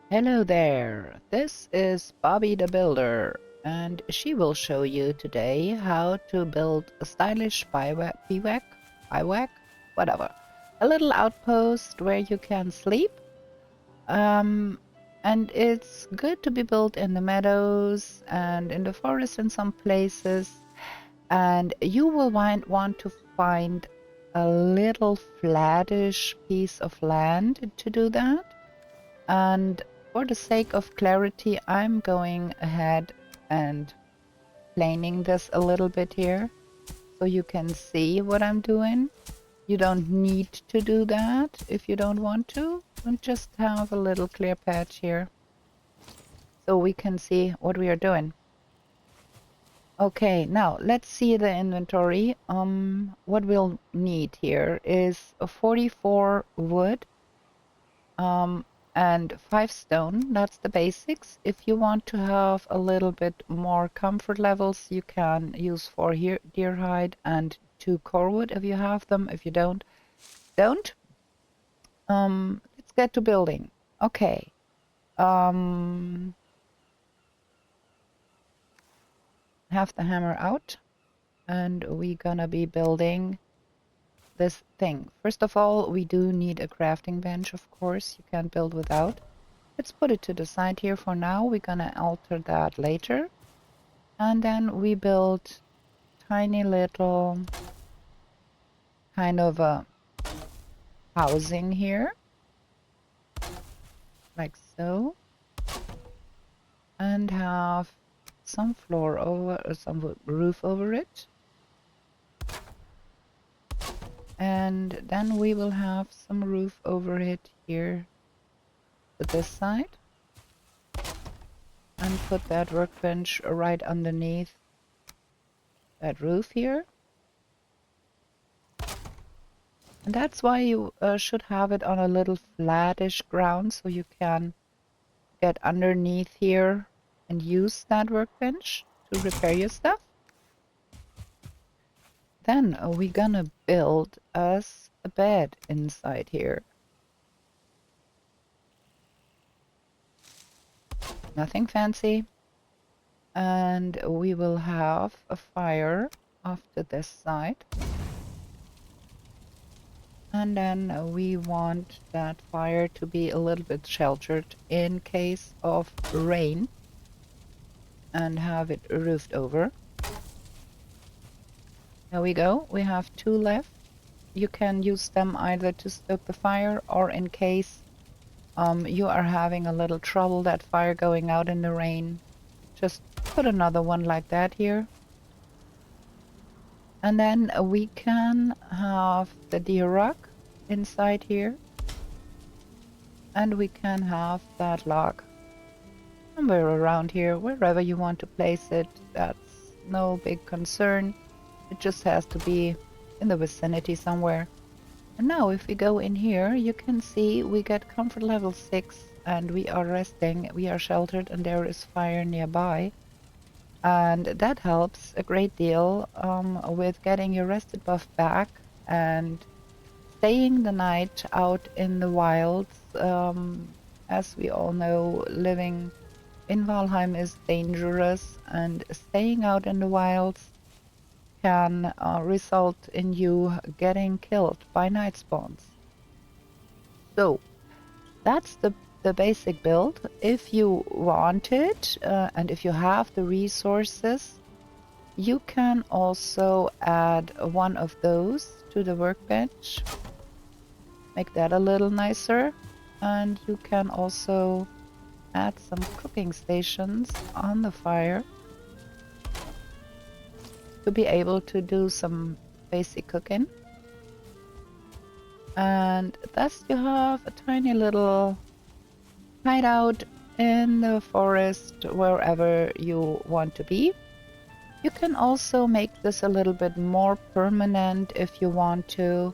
Hello there, this is Bobbie the Builder, and she will show you today how to build a stylish bivouac, whatever. A little outpost where you can sleep. And it's good to be built in the meadows and in the forest in some places. And you will want to find a little flatish piece of land to do that. And for the sake of clarity, I'm going ahead and planing this a little bit here so you can see what I'm doing. You don't need to do that if you don't want to. And just have a little clear patch here so we can see what we are doing. Okay, now let's see the inventory. What we'll need here is a 44 wood, and 5 stone. That's the basics. If you want to have a little bit more comfort levels, you can use 4 deer hide and 2 core wood if you have them. If you don't. Let's get to building. Okay. Have the hammer out, and we're gonna be building this thing. First of all, we do need a crafting bench, of course. You can't build without. Let's put it to the side here for now. We're gonna alter that later. And then we build tiny little kind of a housing here. Like so. And have some floor over, or some roof over it. And then we will have some roof over it here to this side. And put that workbench right underneath that roof here. And that's why you should have it on a little flattish ground so you can get underneath here and use that workbench to repair your stuff. Then we're gonna build us a bed inside here. Nothing fancy. And we will have a fire off to this side. And then we want that fire to be a little bit sheltered in case of rain. And have it roofed over. There we go. We have 2 left. You can use them either to stoke the fire, or in case you are having a little trouble that fire going out in the rain, just put another one like that here. And then we can have the deer rock inside here. And we can have that log somewhere around here, wherever you want to place it. That's no big concern. It just has to be in the vicinity somewhere. And now if we go in here, you can see we get comfort level 6 and we are resting, we are sheltered, and there is fire nearby. And that helps a great deal with getting your rested buff back and staying the night out in the wilds. As we all know, living in Valheim is dangerous, and staying out in the wilds can result in you getting killed by night spawns. So that's the basic build. If you want it, and if you have the resources, you can also add one of those to the workbench. Make that a little nicer. And you can also add some cooking stations on the fire to be able to do some basic cooking. And thus you have a tiny little hideout in the forest wherever you want to be. You can also make this a little bit more permanent if you want to,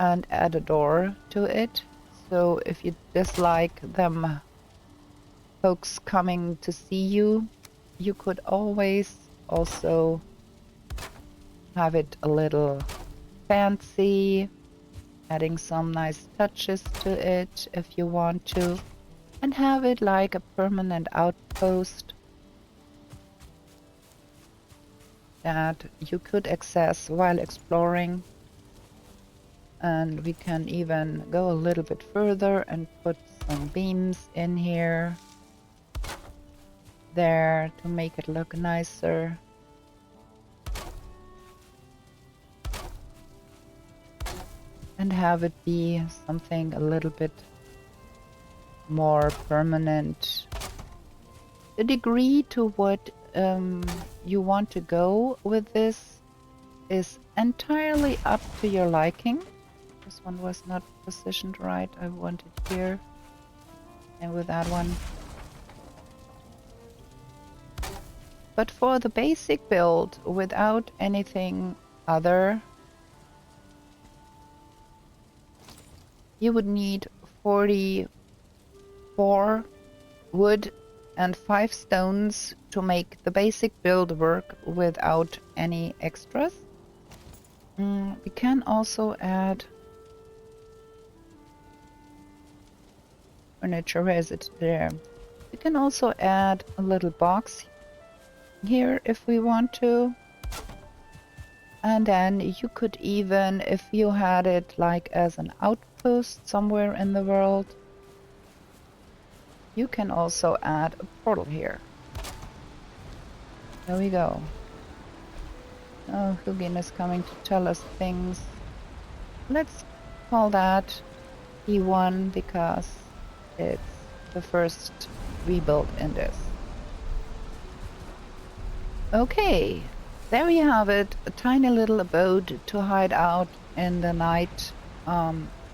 and add a door to it. So if you dislike them folks coming to see you, you could always also have it a little fancy, adding some nice touches to it if you want to. and have it like a permanent outpost that you could access while exploring. And we can even go a little bit further and put some beams in here, there, to make it look nicer. And have it be something a little bit more permanent. The degree to what you want to go with this is entirely up to your liking. This one was not positioned right. I want it here. And with that one. But for the basic build, without anything other, you would need 44 wood and 5 stones to make the basic build work without any extras. We can also add furniture. Where is it? There. We can also add a little box here if we want to. And then you could even, if you had it like as an outpost somewhere in the world, you can also add a portal here. There we go. Oh, Hugin is coming to tell us things. Let's call that E1 because it's the first rebuild in this. Okay, there we have it. A tiny little abode to hide out in the night,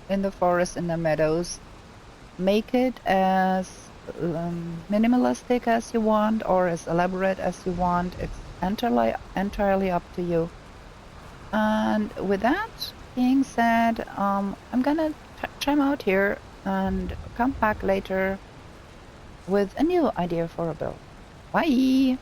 in the forest, in the meadows. Make it as minimalistic as you want or as elaborate as you want. It's entirely up to you. And with that being said, I'm gonna chime out here and come back later with a new idea for a build. Bye!